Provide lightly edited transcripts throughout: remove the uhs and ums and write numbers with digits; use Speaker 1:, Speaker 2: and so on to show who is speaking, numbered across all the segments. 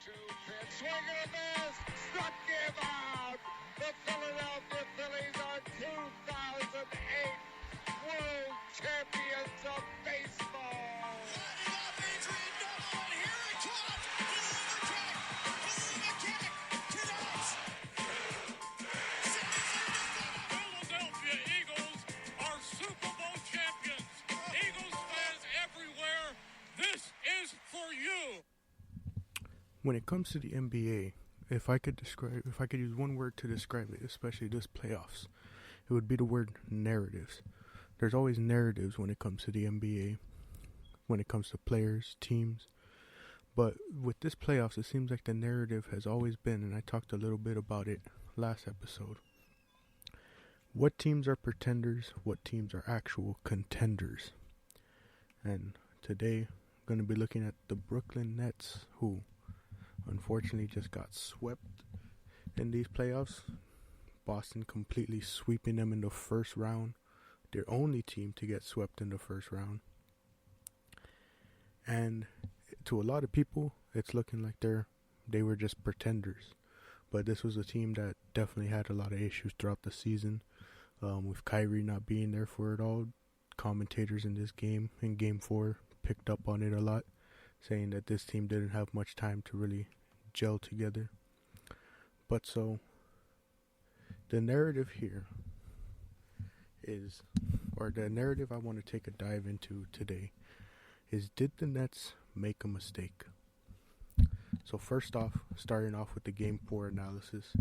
Speaker 1: 2-pitch, swing and a miss, struck him out. The Philadelphia Phillies are 2008 World Champions of Baseball. Lining up, Adrian Noble, and here it comes. Believe it, get out. Philadelphia Eagles are Super Bowl champions. Eagles fans everywhere, this is for you.
Speaker 2: When it comes to the NBA, if I could use one word to describe it, especially this playoffs, it would be the word narratives. There's always narratives when it comes to the NBA, when it comes to players, teams. But with this playoffs, it seems like the narrative has always been, and I talked a little bit about it last episode, what teams are pretenders, what teams are actual contenders. And today, I'm going to be looking at the Brooklyn Nets, who unfortunately just got swept in these playoffs. Boston completely sweeping them in the first round. Their only team to get swept in the first round. And to a lot of people, it's looking like they were just pretenders. But this was a team that definitely had a lot of issues throughout the season. With Kyrie not being there for it all, commentators in this game, in Game 4, picked up on it a lot, saying that this team didn't have much time to really gel together. But so, the narrative here is, or the narrative I want to take a dive into today is, did the Nets make a mistake? So first off, starting off with the Game 4 analysis,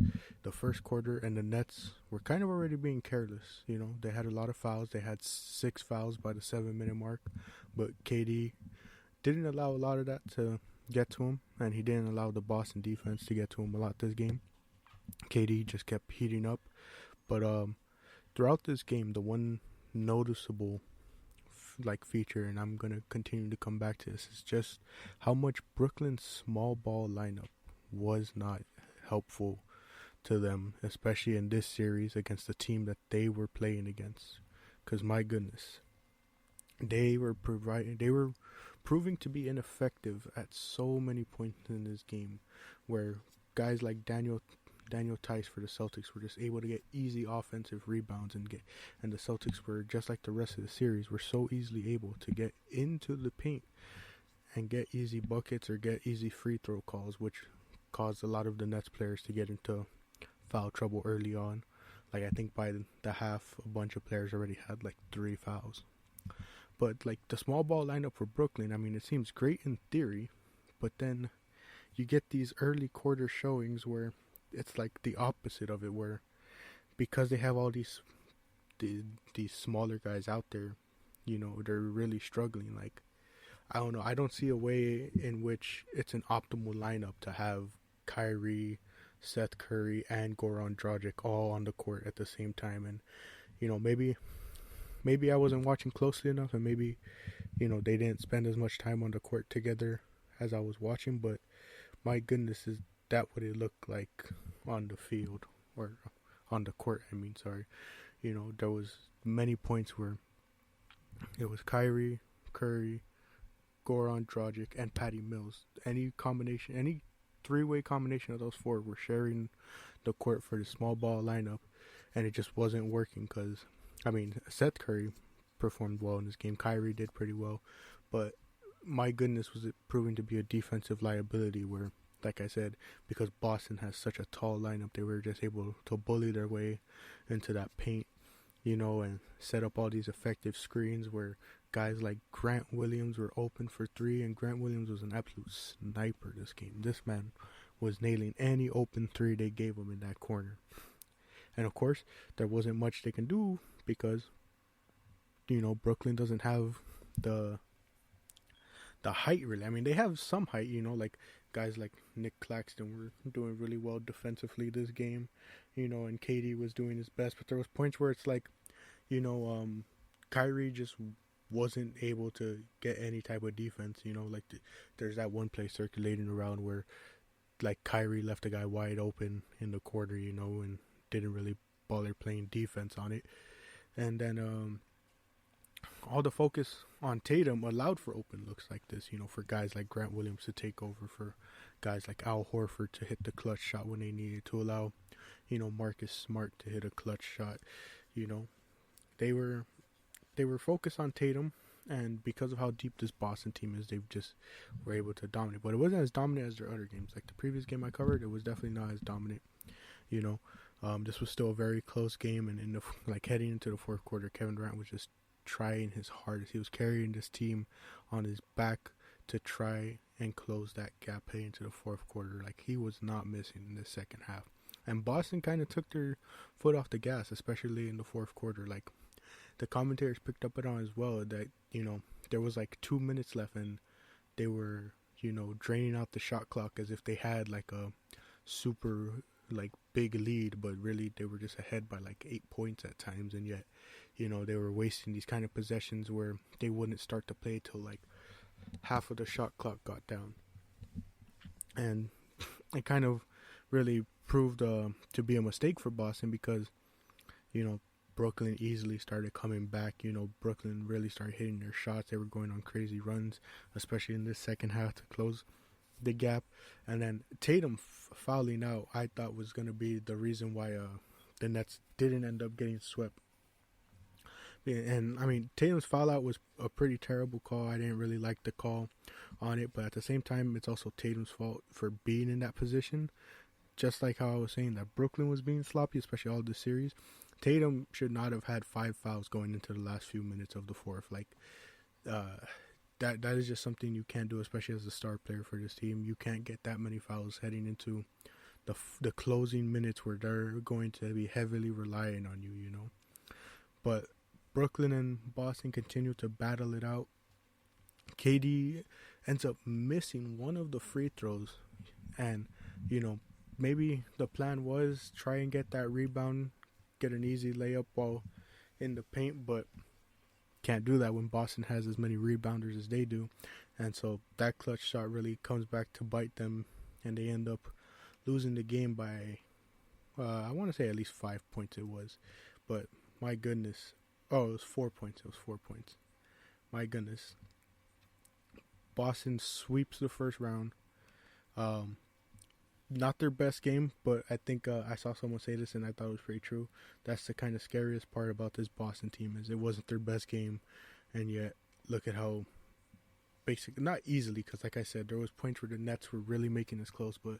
Speaker 2: the first quarter and the Nets were kind of already being careless. You know, they had a lot of fouls. They had 6 fouls by the 7-minute mark, but KD didn't allow a lot of that to get to him, and he didn't allow the Boston defense to get to him a lot this game. KD just kept heating up, but throughout this game, the one noticeable feature, and I'm going to continue to come back to this, is just how much Brooklyn's small ball lineup was not helpful to them, especially in this series against the team that they were playing against. Because my goodness, they were proving to be ineffective at so many points in this game, where guys like Daniel Tice for the Celtics were just able to get easy offensive rebounds, and the Celtics were, just like the rest of the series, were so easily able to get into the paint and get easy buckets or get easy free throw calls, which caused a lot of the Nets players to get into foul trouble early on. Like, I think by the half, a bunch of players already had 3 fouls. But the small ball lineup for Brooklyn, I mean, it seems great in theory, but then you get these early quarter showings where it's the opposite of it, where because they have all these smaller guys out there, you know, they're really struggling. I don't know, I don't see a way in which it's an optimal lineup to have Kyrie, Seth Curry, and Goran Dragic all on the court at the same time. And, you know, maybe I wasn't watching closely enough, and maybe, you know, they didn't spend as much time on the court together as I was watching, but my goodness, is that what it looked like on the field, or on the court, I mean, sorry. You know, there was many points where it was Kyrie, Curry, Goran Dragic, and Patty Mills. Any three-way combination of those 4 were sharing the court for the small ball lineup, and it just wasn't working because, I mean, Seth Curry performed well in this game. Kyrie did pretty well, but my goodness, was it proving to be a defensive liability where, like I said, because Boston has such a tall lineup, they were just able to bully their way into that paint, you know, and set up all these effective screens where guys like Grant Williams were open for 3, and Grant Williams was an absolute sniper this game. This man was nailing any open 3 they gave him in that corner. And of course, there wasn't much they can do because, you know, Brooklyn doesn't have the height, really. I mean, they have some height, you know, guys like Nick Claxton were doing really well defensively this game, you know, and KD was doing his best, but there was points where it's you know, Kyrie just wasn't able to get any type of defense, you know, there's that one play circulating around where, Kyrie left a guy wide open in the quarter, you know, and didn't really bother playing defense on it. And then, all the focus on Tatum allowed for open looks like this, for guys like Grant Williams to take over, for guys like Al Horford to hit the clutch shot when they needed, to allow, Marcus Smart to hit a clutch shot. They were focused on Tatum, and because of how deep this Boston team is, they just were able to dominate. But it wasn't as dominant as their other games. Like the previous game I covered, it was definitely not as dominant. This was still a very close game, and heading into the fourth quarter, Kevin Durant was just trying his hardest. He was carrying this team on his back to try and close that gap heading into the fourth quarter. Like, he was not missing in the second half. And Boston kind of took their foot off the gas, especially in the fourth quarter. Like, the commentators picked up on as well that, there was like 2 minutes left and they were, draining out the shot clock as if they had like a super big lead, but really they were just ahead by 8 points at times. And yet, they were wasting these kind of possessions where they wouldn't start to play till half of the shot clock got down. And it kind of really proved to be a mistake for Boston because, Brooklyn easily started coming back. Brooklyn really started hitting their shots. They were going on crazy runs, especially in this second half to close the gap. And then Tatum fouling out, I thought was going to be the reason why the Nets didn't end up getting swept. And, I mean, Tatum's foul out was a pretty terrible call. I didn't really like the call on it. But at the same time, it's also Tatum's fault for being in that position. Just like how I was saying that Brooklyn was being sloppy, especially all this series. Tatum should not have had 5 fouls going into the last few minutes of the fourth. That is just something you can't do, especially as a star player for this team. You can't get that many fouls heading into the closing minutes where they're going to be heavily relying on you, But Brooklyn and Boston continue to battle it out. KD ends up missing one of the free throws. And, maybe the plan was try and get that rebound, get an easy layup while in the paint, but can't do that when Boston has as many rebounders as they do. And so that clutch shot really comes back to bite them, and they end up losing the game by, I want to say at least 5 points it was. But my goodness. Oh, it was 4 points. It was 4 points. My goodness. Boston sweeps the first round. Not their best game, but I think I saw someone say this and I thought it was pretty true. That's the kind of scariest part about this Boston team is it wasn't their best game, and yet look at how not easily, because like I said, there was points where the Nets were really making this close, but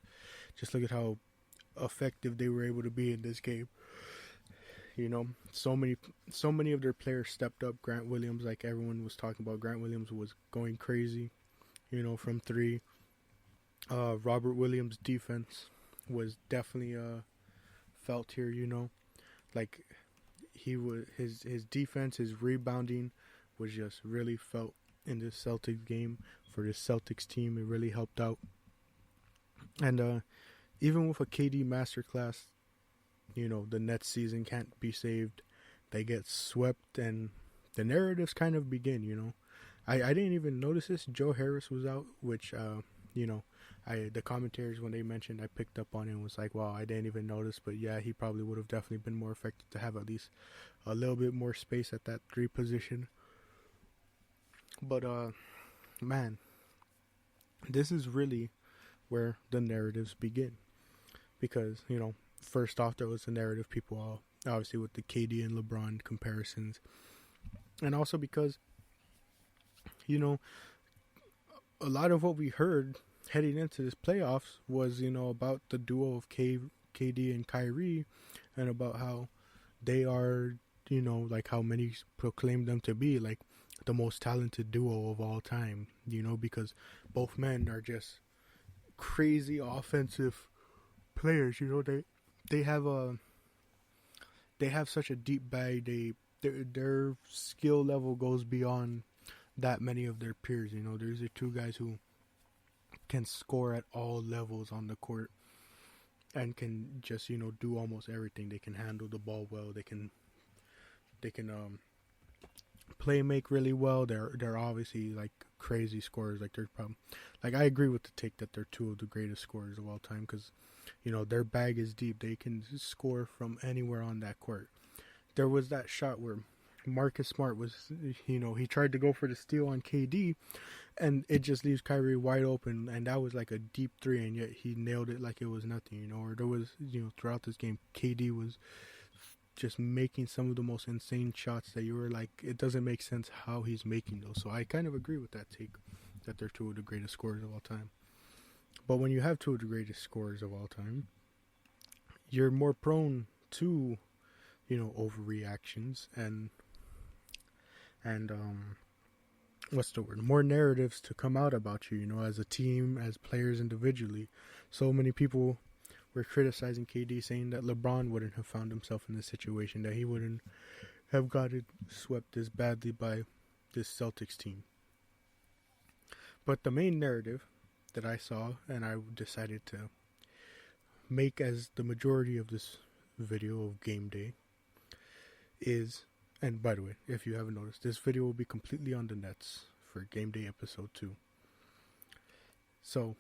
Speaker 2: just look at how effective they were able to be in this game. So many of their players stepped up. Grant Williams, like everyone was talking about, Grant Williams was going crazy, from three. Robert Williams' defense was definitely felt here, like his defense, his rebounding was just really felt in this Celtics game for this Celtics team. It really helped out, and even with a KD masterclass, the Nets season can't be saved. They get swept, and the narratives kind of begin. I didn't even notice this. Joe Harris was out, which the commentators, when they mentioned, I picked up on it and was like, wow, I didn't even notice. But yeah, he probably would have definitely been more effective to have at least a little bit more space at that 3 position. But, man, this is really where the narratives begin. Because, first off, there was the narrative people, obviously with the KD and LeBron comparisons. And also because, a lot of what we heard heading into this playoffs was, about the duo of KD and Kyrie, and about how they are, how many proclaim them to be, the most talented duo of all time, because both men are just crazy offensive players. They have such a deep bag. Their skill level goes beyond that many of their peers. These are two guys who can score at all levels on the court and can just do almost everything. They can handle the ball well. They can play make really well. They're obviously crazy scorers. I agree with the take that they're two of the greatest scorers of all time, because their bag is deep. They can score from anywhere on that court. There was that shot where Marcus Smart was, he tried to go for the steal on KD, and it just leaves Kyrie wide open, and that was like a deep three, and yet he nailed it like it was nothing, or there was, throughout this game, KD was just making some of the most insane shots that you were like, it doesn't make sense how he's making those. So I kind of agree with that take, that they're two of the greatest scorers of all time. But when you have two of the greatest scorers of all time, you're more prone to, overreactions and what's the word? More narratives to come out about you, as a team, as players individually. So many people were criticizing KD, saying that LeBron wouldn't have found himself in this situation, that he wouldn't have gotten swept this badly by this Celtics team. But the main narrative that I saw, and I decided to make as the majority of this video of Game Day, is, and by the way, if you haven't noticed, this video will be completely on the Nets for Game Day episode 2. So,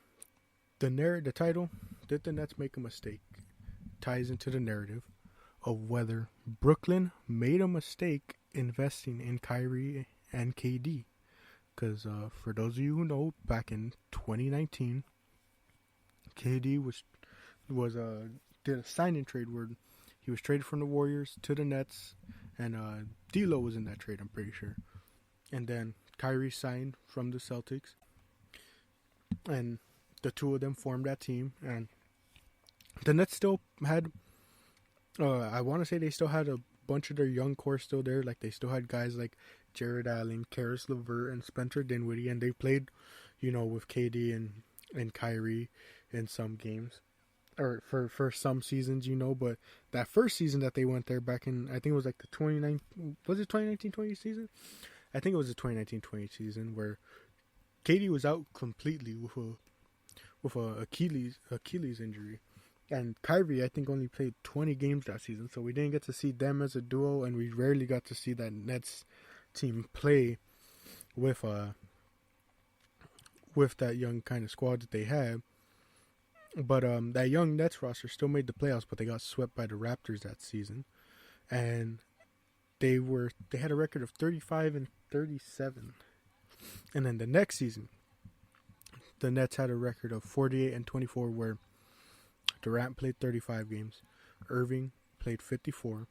Speaker 2: the title, Did the Nets Make a Mistake?, ties into the narrative of whether Brooklyn made a mistake investing in Kyrie and KD. Because for those of you who know, back in 2019, KD did a sign-in trade where he was traded from the Warriors to the Nets, and D'Lo was in that trade, I'm pretty sure. And then Kyrie signed from the Celtics, and the two of them formed that team, and the Nets still had, I want to say they still had a bunch of their young core still there. Like, they still had guys like Jared Allen, Karis LeVert, and Spencer Dinwiddie, and they played, with KD and Kyrie in some games, or for some seasons, but that first season that they went there back in, I think it was like the 2019-20 season? I think it was the 2019-20 season where KD was out completely with a Achilles injury. And Kyrie, I think, only played 20 games that season, so we didn't get to see them as a duo, and we rarely got to see that Nets team play with that young kind of squad that they had. But that young Nets roster still made the playoffs, but they got swept by the Raptors that season, and they had a record of 35-37. And then the next season, the Nets had a record of 48-24, where Durant played 35 games, Irving played 54,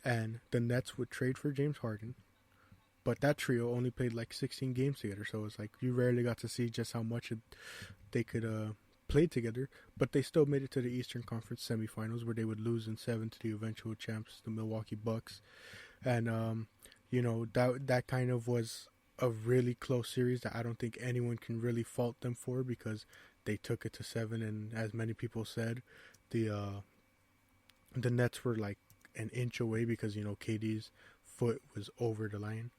Speaker 2: and the Nets would trade for James Harden. But that trio only played like 16 games together, so it's like you rarely got to see just how much they could play together. But they still made it to the Eastern Conference semifinals, where they would lose in 7 to the eventual champs, the Milwaukee Bucks. And that kind of was a really close series that I don't think anyone can really fault them for, because they took it to 7, and as many people said, the Nets were like an inch away because KD's foot was over the line.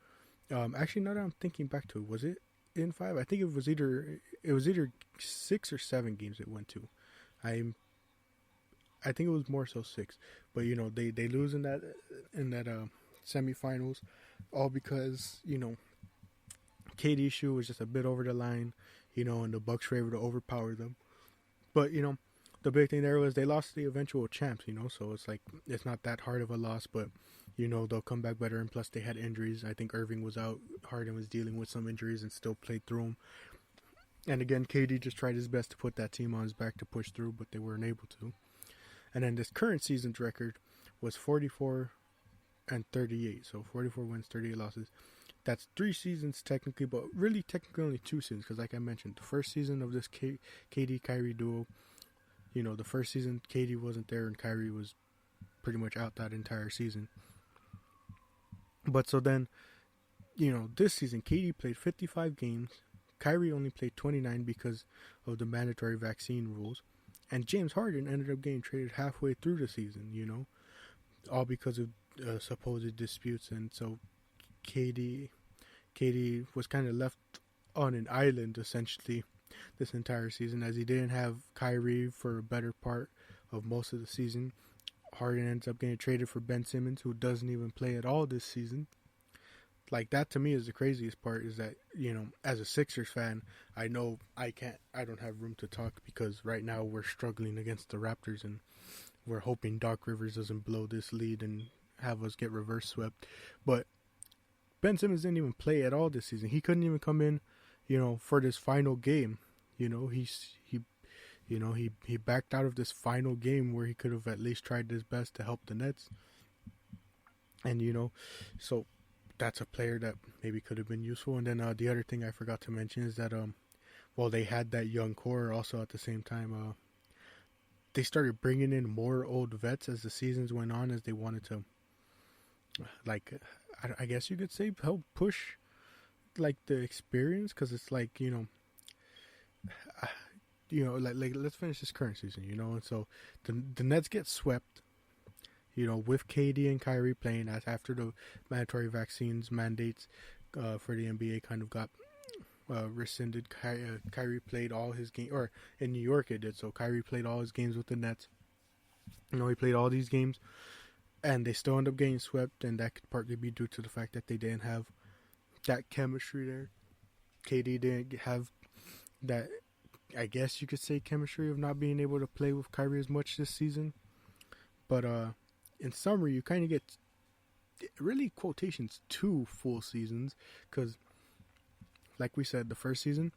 Speaker 2: Actually, now that I'm thinking back to it, was it in 5? I think it was either 6 or 7 games it went to. I think it was more so 6, but they lose in that semifinals, all because KD's shoe was just a bit over the line, and the Bucks were able to overpower them. But the big thing there was they lost the eventual champs, so it's like it's not that hard of a loss, but they'll come back better, and plus they had injuries. I think Irving was out, Harden was dealing with some injuries and still played through them. And again, KD just tried his best to put that team on his back to push through, but they weren't able to. And then this current season's record was 44-38, so 44 wins, 38 losses. That's 3 seasons technically, but really technically only 2 seasons, because like I mentioned, the first season of this KD-Kyrie duo, the first season KD wasn't there and Kyrie was pretty much out that entire season. But so then, this season KD played 55 games, Kyrie only played 29 because of the mandatory vaccine rules, and James Harden ended up getting traded halfway through the season, all because of supposed disputes. And so KD was kind of left on an island essentially this entire season, as he didn't have Kyrie for a better part of most of the season. Harden ends up getting traded for Ben Simmons, who doesn't even play at all this season. Like, that to me is the craziest part, is that, as a Sixers fan, I know I don't have room to talk, because right now we're struggling against the Raptors, and we're hoping Doc Rivers doesn't blow this lead and have us get reverse swept. But Ben Simmons didn't even play at all this season. He couldn't even come in, for this final game. He backed out of this final game where he could have at least tried his best to help the Nets. And, so that's a player that maybe could have been useful. And then the other thing I forgot to mention is that, they had that young core also at the same time. They started bringing in more old vets as the seasons went on, as they wanted to, I guess you could say, help push, the experience. Because it's let's finish this current season, and so the Nets get swept, with KD and Kyrie playing after the mandatory vaccines mandates for the NBA kind of got rescinded. Kyrie played all his games, or in New York it did, so Kyrie played all his games with the Nets. He played all these games, and they still end up getting swept, and that could partly be due to the fact that they didn't have that chemistry there. KD didn't have that, I guess you could say, chemistry of not being able to play with Kyrie as much this season. But in summary, you kind of get, really quotations, 2 full seasons, because like we said, the first season,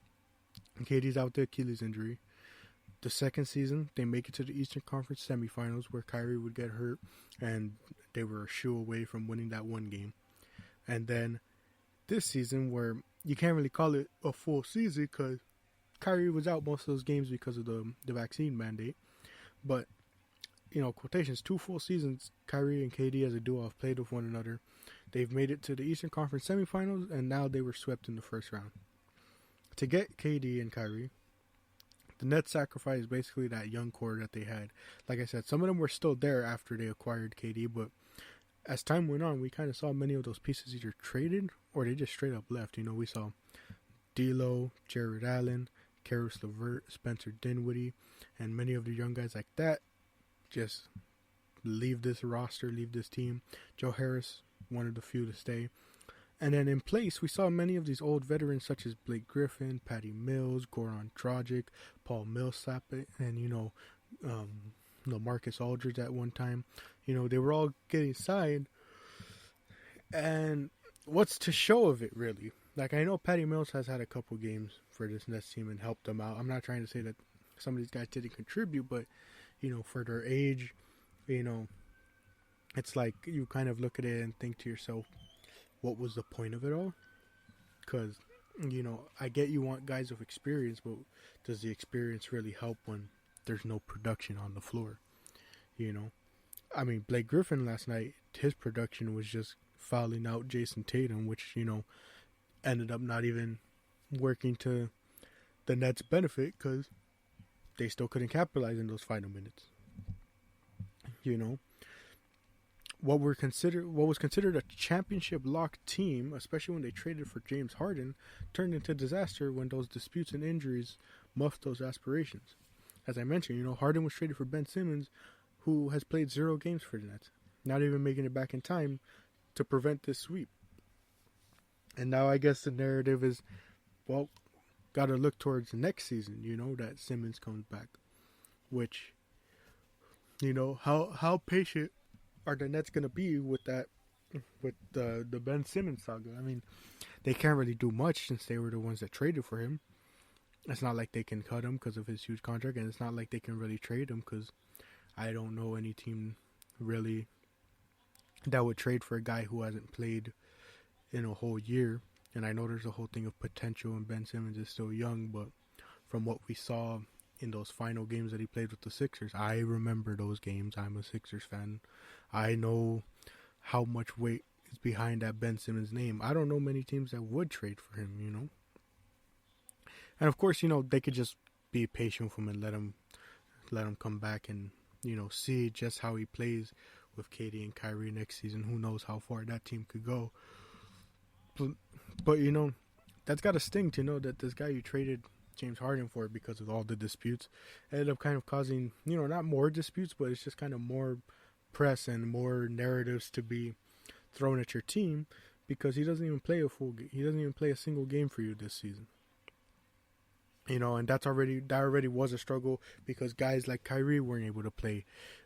Speaker 2: KD's out with the Achilles injury. The second season, they make it to the Eastern Conference semifinals where Kyrie would get hurt, and they were a shoe away from winning that one game. And then this season, where you can't really call it a full season because Kyrie was out most of those games because of the vaccine mandate. But, quotations, 2 full seasons, Kyrie and KD as a duo have played with one another. They've made it to the Eastern Conference semifinals, and now they were swept in the first round. To get KD and Kyrie, the Nets sacrificed basically that young core that they had. Like I said, some of them were still there after they acquired KD, but as time went on, we kind of saw many of those pieces either traded or they just straight up left. We saw D'Lo, Jared Allen, Karis LeVert, Spencer Dinwiddie, and many of the young guys like that just leave this roster, leave this team. Joe Harris, one of the few to stay. And then in place, we saw many of these old veterans such as Blake Griffin, Patty Mills, Goran Dragic, Paul Millsap, and, Marcus Aldridge at one time. They were all getting signed. And what's to show of it, really? I know Patty Mills has had a couple games for this Nets team and helped them out. I'm not trying to say that some of these guys didn't contribute, but, for their age, it's like you kind of look at it and think to yourself, what was the point of it all? Because, I get you want guys with experience, but does the experience really help when there's no production on the floor? Blake Griffin last night, his production was just fouling out Jason Tatum, which, ended up not even working to the Nets' benefit because they still couldn't capitalize in those final minutes. What was considered a championship locked team, especially when they traded for James Harden, turned into disaster when those disputes and injuries muffed those aspirations. As I mentioned, Harden was traded for Ben Simmons, who has played 0 games for the Nets, not even making it back in time to prevent this sweep. And now I guess the narrative is, well, got to look towards the next season, that Simmons comes back. Which, how patient are the Nets going to be with that, with the Ben Simmons saga? They can't really do much since they were the ones that traded for him. It's not like they can cut him because of his huge contract, and it's not like they can really trade him because I don't know any team really that would trade for a guy who hasn't played in a whole year. And I know there's a whole thing of potential, and Ben Simmons is still young, but from what we saw in those final games that he played with the Sixers, I remember those games. I'm a Sixers fan. I know how much weight is behind that Ben Simmons name. I don't know many teams that would trade for him, And of course, they could just be patient with him and let him come back and, see just how he plays with KD and Kyrie next season. Who knows how far that team could go. But that's got to sting to know that this guy you traded James Harden for, because of all the disputes, ended up kind of causing, not more disputes, but it's just kind of more press and more narratives to be thrown at your team because he doesn't even play he doesn't even play a single game for you this season. And that already was a struggle because guys like Kyrie weren't able to play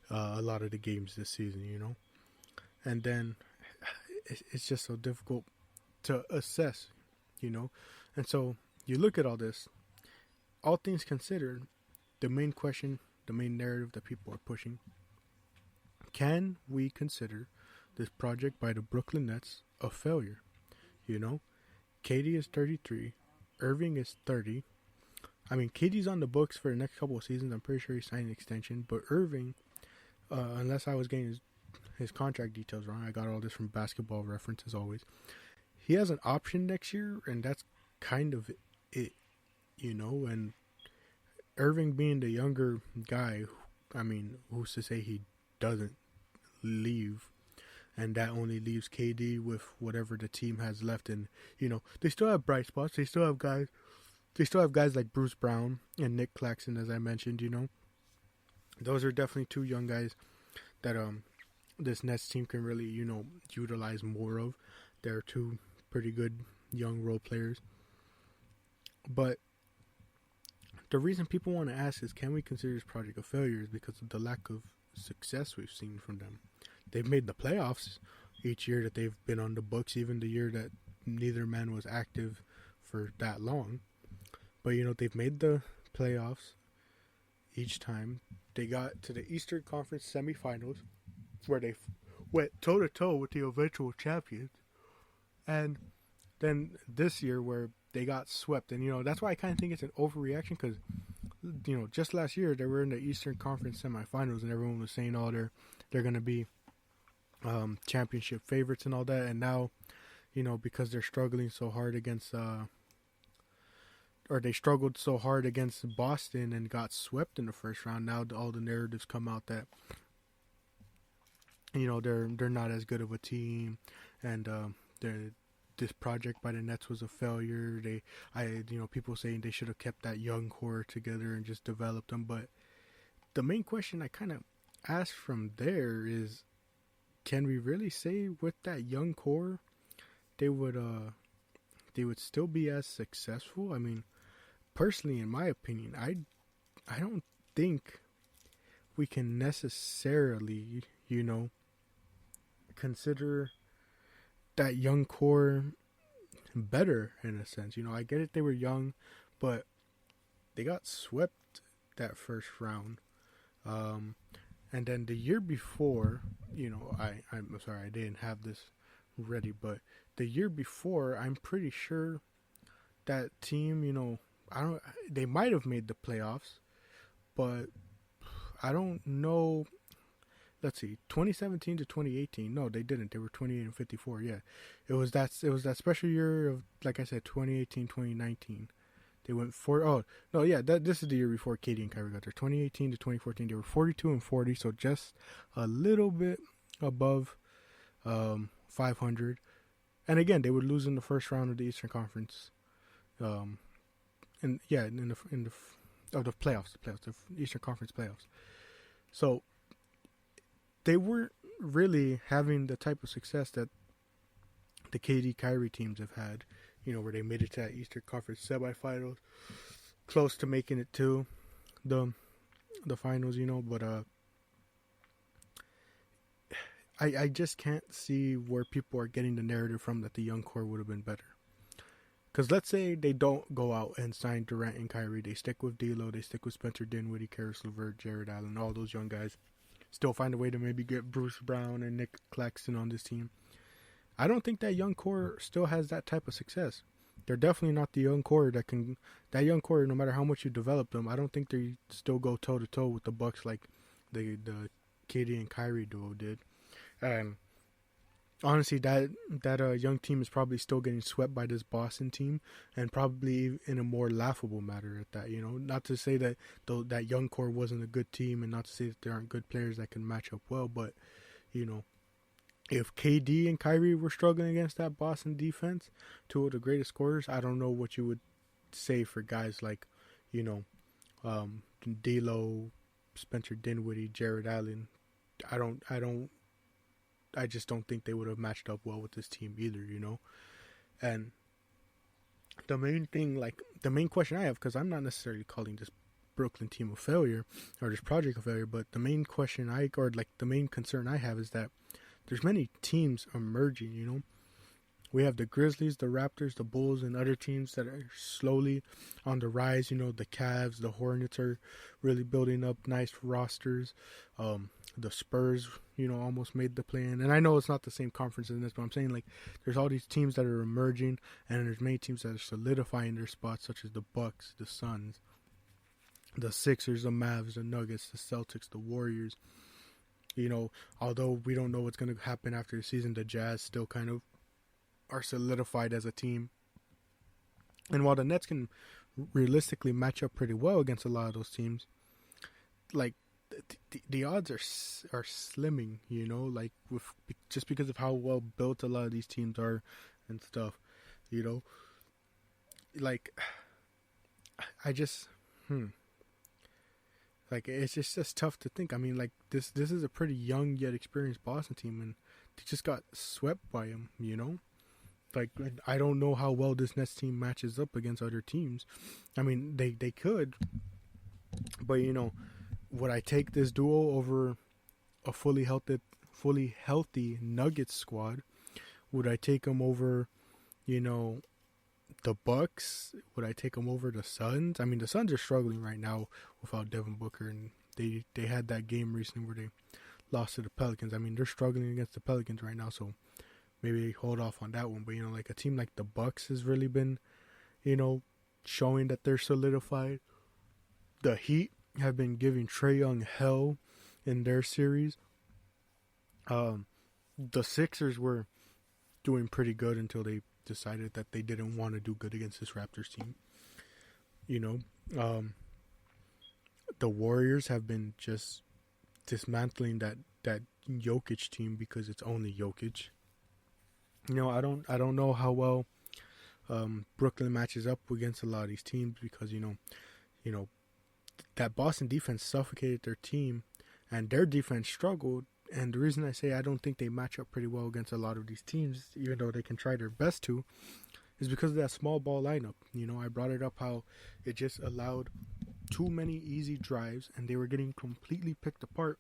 Speaker 2: a lot of the games this season, and then it's just so difficult to assess, And so you look at all this, all things considered, the main question, the main narrative that people are pushing, can we consider this project by the Brooklyn Nets a failure? KD is 33, Irving is 30. I mean, KD's on the books for the next couple of seasons. I'm pretty sure he signed an extension. But Irving, unless I was getting his contract details wrong, I got all this from Basketball Reference as always. He has an option next year, and that's kind of it, And Irving being the younger guy, who's to say he doesn't leave? And that only leaves KD with whatever the team has left. And, they still have bright spots. They still have guys like Bruce Brown and Nick Claxton, as I mentioned, Those are definitely two young guys that this Nets team can really, utilize more of. They're two pretty good young role players. But the reason people want to ask is, can we consider this project a failure, is because of the lack of success we've seen from them. They've made the playoffs each year that they've been on the books, even the year that neither man was active for that long. But, they've made the playoffs each time. They got to the Eastern Conference semifinals, where they went toe-to-toe with the eventual champions. And then this year, where they got swept. And, that's why I kind of think it's an overreaction, because, just last year, they were in the Eastern Conference semifinals, and everyone was saying, they're going to be championship favorites and all that. And now, because they're struggling so hard against... or they struggled so hard against Boston and got swept in the first round. Now all the narratives come out that, they're not as good of a team, and this project by the Nets was a failure. People saying they should have kept that young core together and just developed them. But the main question I kind of ask from there is, can we really say with that young core they would still be as successful? I mean, personally, in my opinion, I don't think we can necessarily, consider that young core better in a sense. I get it, they were young, but they got swept that first round. And then the year before, I'm sorry, I didn't have this ready, but the year before, I'm pretty sure that team, they might have made the playoffs, but I don't know. Let's see, 2017 to 2018. No, they didn't. They were 28-54. Yeah, it was that special year of, like I said, 2018, 2019. They went this is the year before KD and Kyrie got there. 2018 to 2014, they were 42-40, so just a little bit above 500. And again, they would lose in the first round of the Eastern Conference. In the playoffs, the Eastern Conference playoffs. So they weren't really having the type of success that the KD Kyrie teams have had, where they made it to that Eastern Conference semifinals, close to making it to the finals, but I just can't see where people are getting the narrative from that the young core would have been better. Because let's say they don't go out and sign Durant and Kyrie. They stick with D'Lo. They stick with Spencer Dinwiddie, Karis LeVert, Jared Allen, all those young guys. Still find a way to maybe get Bruce Brown and Nick Claxton on this team. I don't think that young core still has that type of success. They're definitely not the young core that young core, no matter how much you develop them, I don't think they still go toe-to-toe with the Bucks like the KD and Kyrie duo did. And honestly, that young team is probably still getting swept by this Boston team, and probably in a more laughable manner at that. Not to say that that young core wasn't a good team, and not to say that there aren't good players that can match up well, but if KD and Kyrie were struggling against that Boston defense, two of the greatest scorers, I don't know what you would say for guys like, D'Lo, Spencer Dinwiddie, Jared Allen. I just don't think they would have matched up well with this team either, And the main question I have, because I'm not necessarily calling this Brooklyn team a failure or this project a failure, but the main concern I have is that there's many teams emerging, you know. We have the Grizzlies, the Raptors, the Bulls, and other teams that are slowly on the rise. You know, the Cavs, the Hornets are really building up nice rosters. The Spurs, you know, almost made the play-in. And I know it's not the same conference as this, but I'm saying, like, there's all these teams that are emerging, and there's many teams that are solidifying their spots, such as the Bucks, the Suns, the Sixers, the Mavs, the Nuggets, the Celtics, the Warriors. You know, although we don't know what's going to happen after the season, the Jazz still kind of are solidified as a team. And while the Nets can realistically match up pretty well against a lot of those teams, like the odds are slimming, you know, like just because of how well built a lot of these teams are and stuff, you know. Like I just like it's just tough to think. I mean, like this is a pretty young yet experienced Boston team, and they just got swept by them, you know. Like, I don't know how well this Nets team matches up against other teams. I mean, they could. But, you know, would I take this duo over a fully healthy Nuggets squad? Would I take them over, you know, the Bucks? Would I take them over the Suns? I mean, the Suns are struggling right now without Devin Booker. And they had that game recently where they lost to the Pelicans. I mean, they're struggling against the Pelicans right now, so maybe hold off on that one. But, you know, like a team like the Bucks has really been, you know, showing that they're solidified. The Heat have been giving Trae Young hell in their series. The Sixers were doing pretty good until they decided that they didn't want to do good against this Raptors team. You know, the Warriors have been just dismantling that Jokic team because it's only Jokic. You know, I don't know how well Brooklyn matches up against a lot of these teams because you know that Boston defense suffocated their team and their defense struggled. And the reason I say I don't think they match up pretty well against a lot of these teams, even though they can try their best to, is because of that small ball lineup. You know, I brought it up how it just allowed too many easy drives and they were getting completely picked apart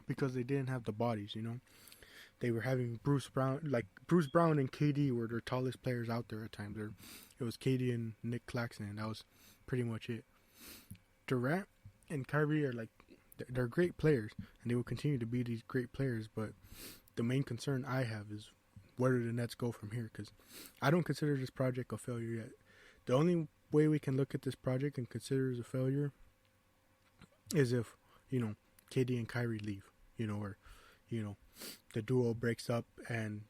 Speaker 2: because they didn't have the bodies, you know. They were having Bruce Brown and KD were their tallest players out there at times. It was KD and Nick Claxton, and that was pretty much it. Durant and Kyrie are they're great players, and they will continue to be these great players. But the main concern I have is where do the Nets go from here? Because I don't consider this project a failure yet. The only way we can look at this project and consider it as a failure is if, you know, KD and Kyrie leave, you know, or, you know, the duo breaks up and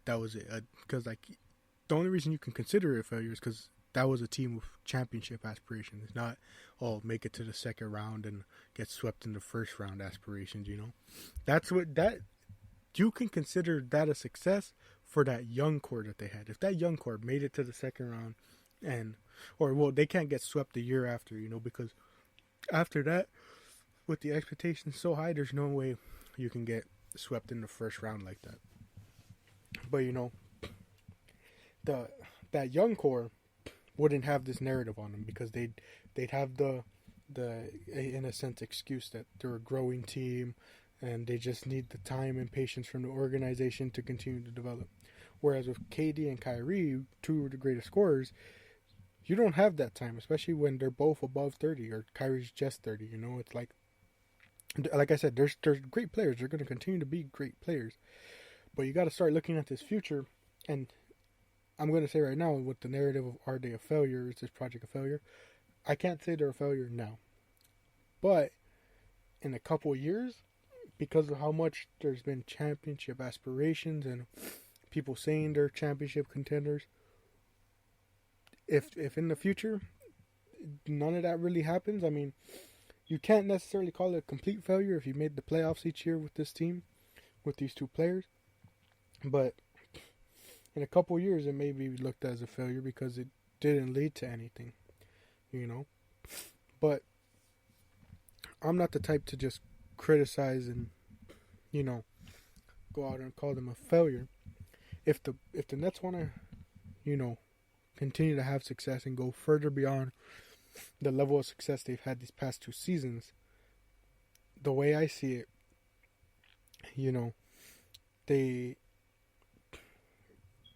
Speaker 2: that was it. Because, like, the only reason you can consider it a failure is because that was a team with championship aspirations. It's not, make it to the second round and get swept in the first round aspirations, you know. You can consider that a success for that young core that they had. If that young core made it to the second round they can't get swept the year after, you know, because after that, with the expectations so high, there's no way you can get swept in the first round like that. But, you know, that young core wouldn't have this narrative on them because they'd have the in a sense excuse that they're a growing team and they just need the time and patience from the organization to continue to develop. Whereas with KD and Kyrie, two of the greatest scorers, you don't have that time, especially when they're both above 30 or Kyrie's just 30. You know, it's like I said, there's great players. They're going to continue to be great players. But you got to start looking at this future. And I'm going to say right now, with the narrative of are they a failure? Is this project a failure? I can't say they're a failure now. But in a couple of years, because of how much there's been championship aspirations and people saying they're championship contenders, if in the future none of that really happens, I mean, you can't necessarily call it a complete failure if you made the playoffs each year with this team, with these two players. But in a couple of years, it may be looked at as a failure because it didn't lead to anything, you know. But I'm not the type to just criticize and, you know, go out and call them a failure. If the Nets want to, you know, continue to have success and go further beyond the level of success they've had these past two seasons, the way I see it, you know, they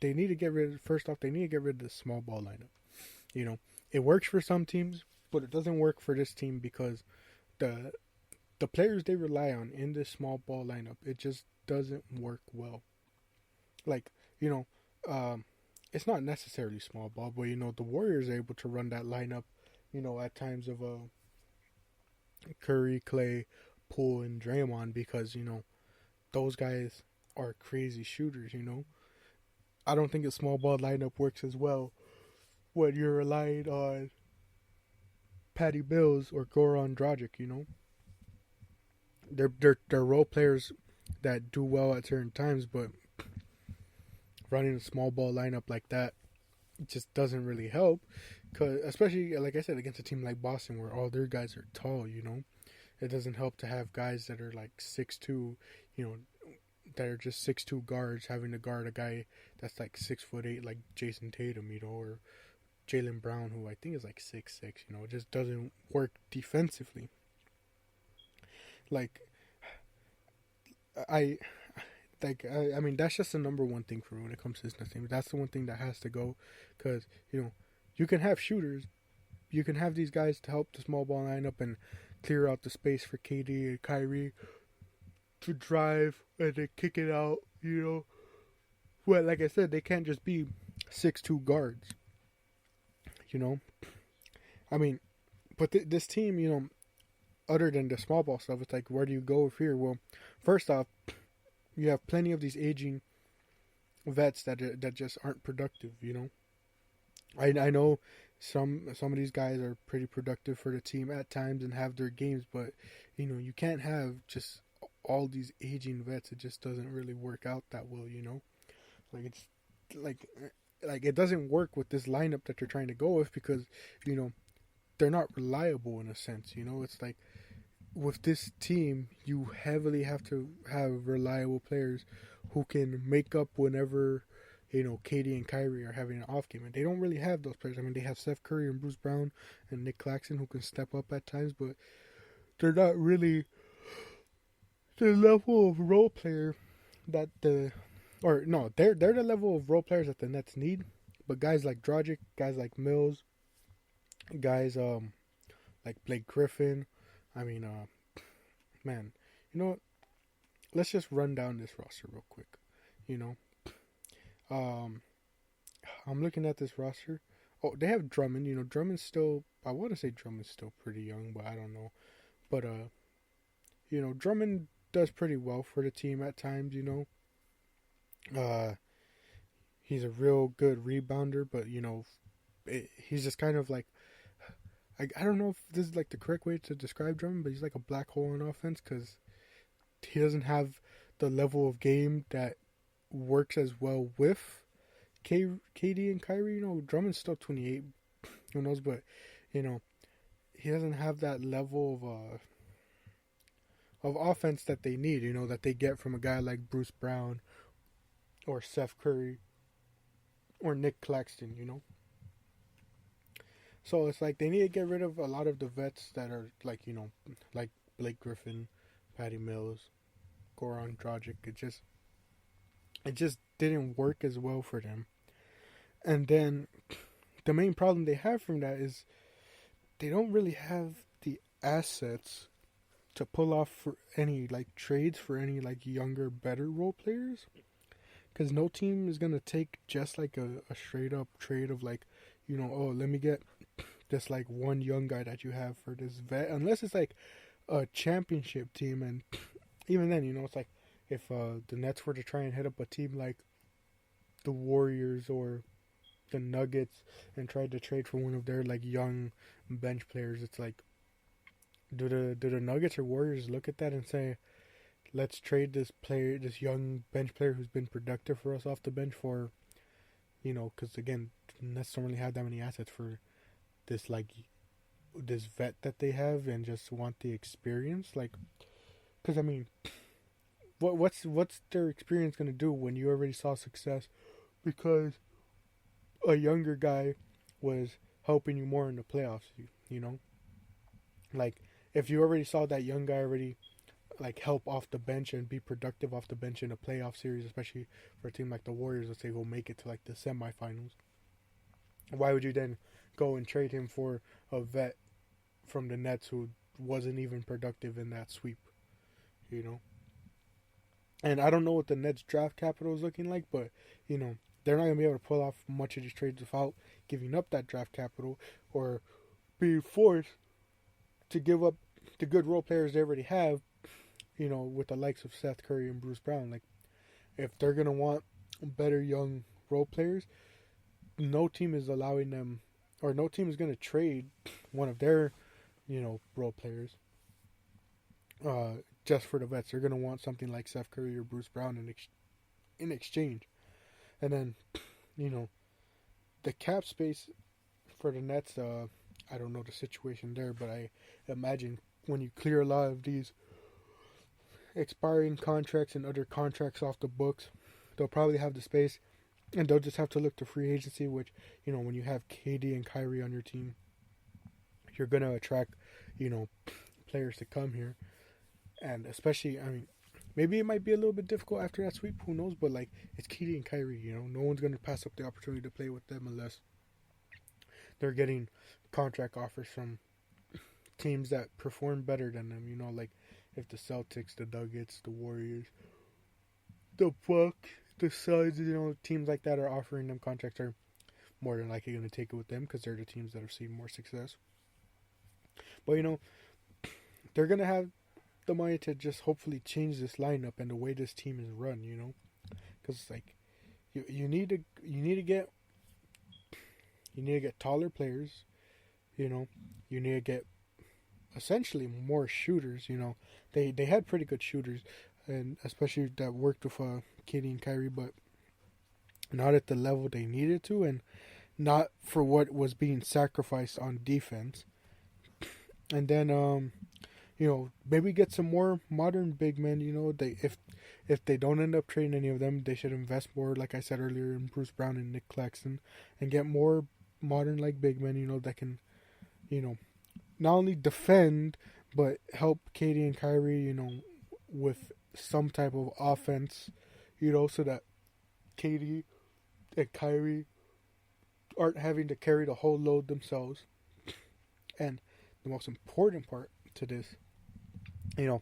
Speaker 2: they need to get rid of, first off, they need to get rid of the small ball lineup. You know, it works for some teams, but it doesn't work for this team because the the players they rely on in this small ball lineup, it just doesn't work well. Like, you know, it's not necessarily small ball, but you know, the Warriors are able to run that lineup, you know, at times of Curry, Clay, Poole, and Draymond because, you know, those guys are crazy shooters, you know. I don't think a small ball lineup works as well when you're relying on Patty Mills or Goran Dragic, you know. They're role players that do well at certain times, but running a small ball lineup like that just doesn't really help. Cause especially like I said, against a team like Boston where all their guys are tall, you know, it doesn't help to have guys that are like 6'2", you know, that are just 6'2" guards having to guard a guy that's like 6'8", like Jason Tatum, you know, or Jaylen Brown, who I think is like 6'6". You know, it just doesn't work defensively. Like I I mean, that's just the number one thing for me when it comes to this team. That's the one thing that has to go, because you know you can have shooters, you can have these guys to help the small ball lineup and clear out the space for KD and Kyrie to drive and then kick it out. You know, well, like I said, they can't just be 6'2" guards. You know, I mean, but this team, you know, other than the small ball stuff, it's like, where do you go here? Well, first off, you have plenty of these aging vets that just aren't productive. You know, I know some of these guys are pretty productive for the team at times and have their games, but you know, you can't have just all these aging vets. It just doesn't really work out that well. You know, like it's like it doesn't work with this lineup that they're trying to go with because, you know, they're not reliable in a sense. You know, it's like with this team, you heavily have to have reliable players who can make up whenever, you know, KD and Kyrie are having an off game. And they don't really have those players. I mean, they have Steph Curry and Bruce Brown and Nick Claxton who can step up at times, but they're not really the level of role player that they're the level of role players that the Nets need. But guys like Dragic, guys like Mills, guys like Blake Griffin, I mean, man, you know what? Let's just run down this roster real quick. You know, I'm looking at this roster. Oh, they have Drummond. You know, Drummond's still. I want to say Drummond's still pretty young, but I don't know. But you know, Drummond does pretty well for the team at times. You know, he's a real good rebounder, but you know, he's just kind of like. I don't know if this is like the correct way to describe Drummond, but he's like a black hole on offense because he doesn't have the level of game that works as well with KD and Kyrie. You know, Drummond's still 28, who knows, but you know, he doesn't have that level of offense that they need. You know, that they get from a guy like Bruce Brown or Steph Curry or Nick Claxton. You know. So it's like they need to get rid of a lot of the vets that are like, you know, like Blake Griffin, Patty Mills, Goran Dragic. It just didn't work as well for them. And then the main problem they have from that is they don't really have the assets to pull off for any like trades for any like younger, better role players. Because no team is gonna take just like a straight up trade of like, you know, oh, let me get this like one young guy that you have for this vet, unless it's like a championship team. And even then, you know, it's like if the Nets were to try and hit up a team like the Warriors or the Nuggets and tried to trade for one of their like young bench players, it's like, do the Nuggets or Warriors look at that and say, let's trade this player, this young bench player who's been productive for us off the bench for, you know, because again, Nets don't really have that many assets for this like this vet that they have and just want the experience, like, because I mean, what's their experience gonna do when you already saw success because a younger guy was helping you more in the playoffs? You know, like if you already saw that young guy already like help off the bench and be productive off the bench in a playoff series, especially for a team like the Warriors, let's say, who'll make it to like the semifinals. Why would you then go and trade him for a vet from the Nets who wasn't even productive in that sweep? You know? And I don't know what the Nets draft capital is looking like, but, you know, they're not going to be able to pull off much of these trades without giving up that draft capital or being forced to give up the good role players they already have, you know, with the likes of Seth Curry and Bruce Brown. Like, if they're going to want better young role players, no team is allowing them, or no team is going to trade one of their, you know, role players just for the vets. They're going to want something like Seth Curry or Bruce Brown in exchange. And then, you know, the cap space for the Nets, I don't know the situation there, but I imagine when you clear a lot of these expiring contracts and other contracts off the books, they'll probably have the space, and they'll just have to look to free agency, which, you know, when you have KD and Kyrie on your team, you're going to attract, you know, players to come here. And especially, I mean, maybe it might be a little bit difficult after that sweep, who knows, but like, it's KD and Kyrie, you know, no one's going to pass up the opportunity to play with them unless they're getting contract offers from teams that perform better than them, you know, like if the Celtics, the Nuggets, the Warriors, the Bucks, the Suns, you know, teams like that are offering them contracts, are more than likely going to take it with them because they're the teams that have seen more success. But, you know, they're going to have the money to just hopefully change this lineup and the way this team is run, you know, because like you need to get taller players, you know, you need to get essentially more shooters. You know, they had pretty good shooters, and especially that worked with KD and Kyrie, but not at the level they needed to, and not for what was being sacrificed on defense. And then you know, maybe get some more modern big men. You know, if they don't end up trading any of them, they should invest more, like I said earlier, in Bruce Brown and Nick Claxton, and get more modern like big men, you know, that can, you know, not only defend but help KD and Kyrie, you know, with some type of offense, you know, so that KD and Kyrie aren't having to carry the whole load themselves. And the most important part to this, you know,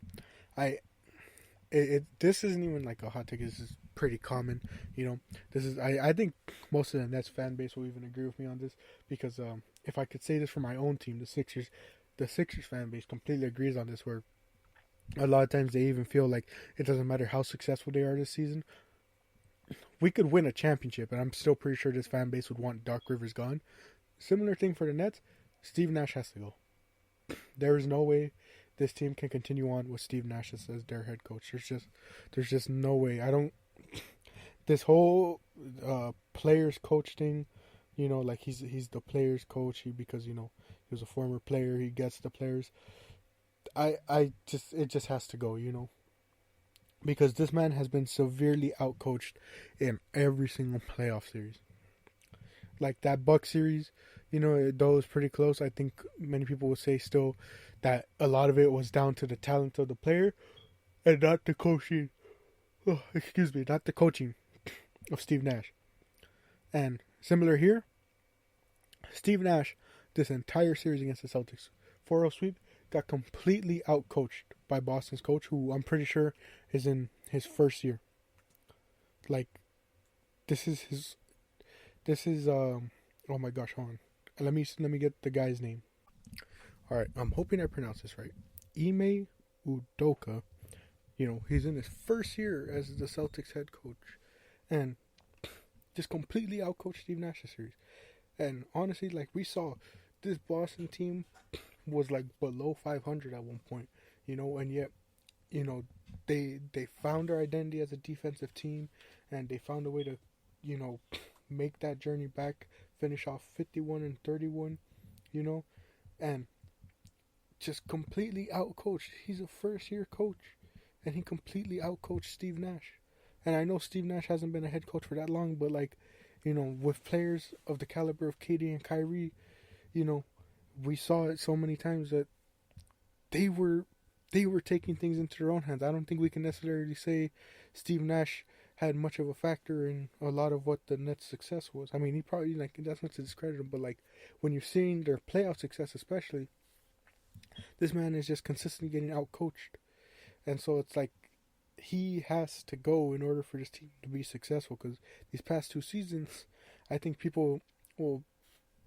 Speaker 2: this isn't even like a hot take. This is pretty common, you know. This is I think most of the Nets fan base will even agree with me on this, because if I could say this for my own team, the Sixers fan base completely agrees on this, where a lot of times they even feel like it doesn't matter how successful they are this season, we could win a championship, and I'm still pretty sure this fan base would want Doc Rivers gone. Similar thing for the Nets, Steve Nash has to go. There is no way this team can continue on with Steve Nash as their head coach. There's just no way. This whole players coach thing, you know, like he's the players coach because, you know, he was a former player, he gets the players. It just has to go, you know, because this man has been severely outcoached in every single playoff series. Like that Bucks series, you know, though it was pretty close, I think many people would say still that a lot of it was down to the talent of the player and not the coaching. Not the coaching of Steve Nash. And similar here, Steve Nash, this entire series against the Celtics, 4-0 sweep, got completely outcoached by Boston's coach, who I'm pretty sure is in his first year. Like, this is oh my gosh, hold on. Let me get the guy's name. All right, I'm hoping I pronounced this right. Ime Udoka. You know, he's in his first year as the Celtics head coach, and just completely outcoached Steve Nash's series. And honestly, like, we saw, this Boston team was like below 500 at one point, you know, and yet, you know, they found their identity as a defensive team, and they found a way to, you know, make that journey back, finish off 51-31, you know, and just completely outcoached. He's a first-year coach, and he completely outcoached Steve Nash. And I know Steve Nash hasn't been a head coach for that long, but, like, you know, with players of the caliber of KD and Kyrie, you know, we saw it so many times that they were they were taking things into their own hands. I don't think we can necessarily say Steve Nash had much of a factor in a lot of what the Nets' success was. I mean, he probably, like, that's not to discredit him, but, like, when you're seeing their playoff success especially, this man is just consistently getting out-coached. And so it's like he has to go in order for this team to be successful, because these past 2 seasons, I think people will,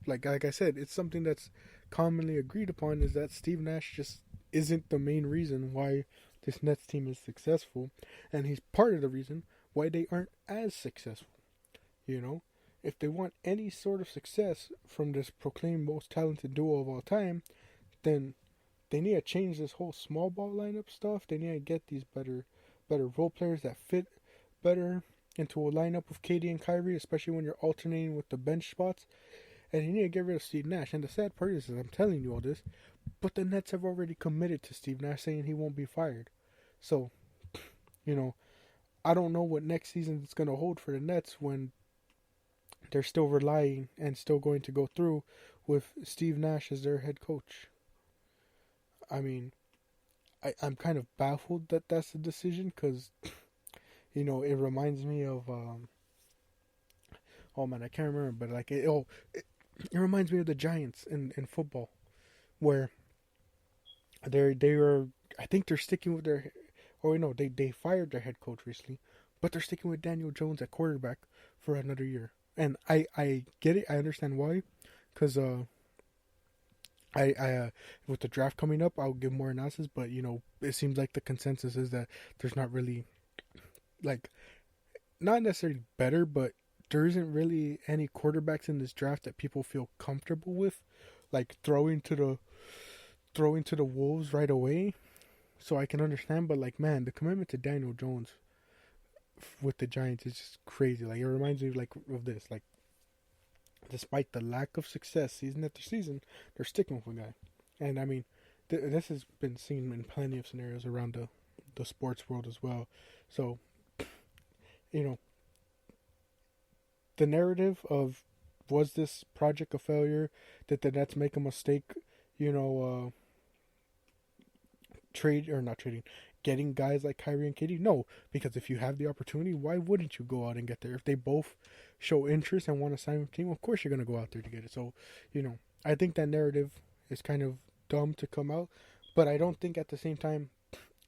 Speaker 2: like I said, it's something that's commonly agreed upon, is that Steve Nash just isn't the main reason why this Nets team is successful, and he's part of the reason why they aren't as successful. You know, if they want any sort of success from this proclaimed most talented duo of all time, then they need to change this whole small ball lineup stuff. They need to get these better role players that fit better into a lineup of KD and Kyrie, especially when you're alternating with the bench spots. And you need to get rid of Steve Nash. And the sad part is I'm telling you all this, but the Nets have already committed to Steve Nash, saying he won't be fired. So, you know, I don't know what next season is going to hold for the Nets when they're still relying and still going to go through with Steve Nash as their head coach. I mean, I'm kind of baffled that that's the decision, because, you know, it reminds me of, oh man, I can't remember, but like, it reminds me of the Giants in football, where they were, I think they're sticking with their, or no, they fired their head coach recently, but they're sticking with Daniel Jones at quarterback for another year. And I get it, I understand why, because I with the draft coming up, I'll give more analysis, but you know, it seems like the consensus is that there's not really, like, not necessarily better, but there isn't really any quarterbacks in this draft that people feel comfortable with, like throwing to the wolves right away. So I can understand, but like, man, the commitment to Daniel Jones with the Giants is just crazy. Like, it reminds me of this, like, despite the lack of success season after season, they're sticking with a guy. And I mean, this has been seen in plenty of scenarios around the sports world as well. So, you know, the narrative of, was this project a failure? Did the Nets make a mistake, you know, getting guys like Kyrie and KD? No, because if you have the opportunity, why wouldn't you go out and get there? If they both show interest and want to sign with the team, of course you're going to go out there to get it. So, you know, I think that narrative is kind of dumb to come out, but I don't think at the same time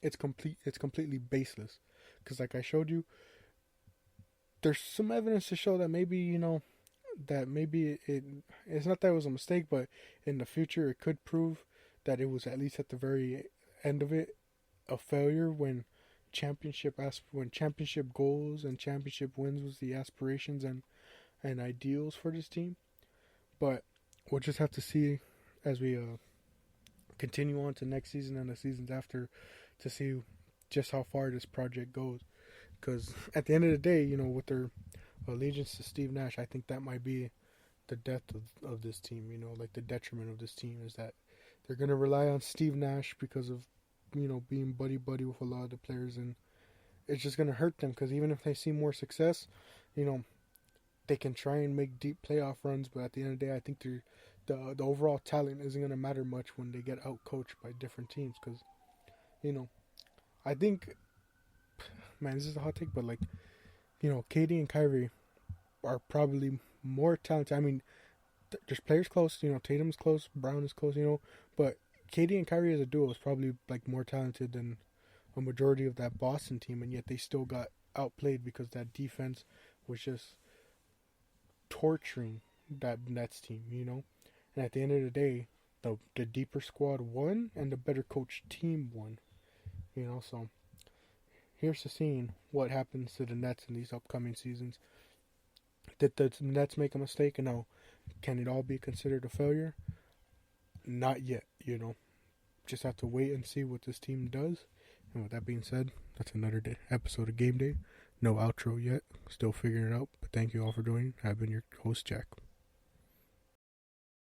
Speaker 2: it's completely baseless, because like I showed you, there's some evidence to show that maybe, you know, that maybe it's not that it was a mistake, but in the future it could prove that it was, at least at the very end of it, a failure when championship goals and championship wins was the aspirations and ideals for this team. But we'll just have to see as we continue on to next season and the seasons after to see just how far this project goes. Because at the end of the day, you know, with their allegiance to Steve Nash, I think that might be the death of this team. You know, like the detriment of this team is that they're going to rely on Steve Nash because of, you know, being buddy-buddy with a lot of the players. And it's just going to hurt them, because even if they see more success, you know, they can try and make deep playoff runs. But at the end of the day, I think the overall talent isn't going to matter much when they get out-coached by different teams. Because, you know, I think, man, this is a hot take, but like, you know, KD and Kyrie are probably more talented. I mean, there's players close, you know, Tatum's close, Brown is close, you know, but KD and Kyrie as a duo is probably like more talented than a majority of that Boston team, and yet they still got outplayed because that defense was just torturing that Nets team, you know. And at the end of the day, the deeper squad won and the better coached team won, you know. So here's to seeing what happens to the Nets in these upcoming seasons. Did the Nets make a mistake? No. Can it all be considered a failure? Not yet, you know. Just have to wait and see what this team does. And with that being said, that's another episode of Game Day. No outro yet. Still figuring it out. But thank you all for joining. I've been your host, Jack.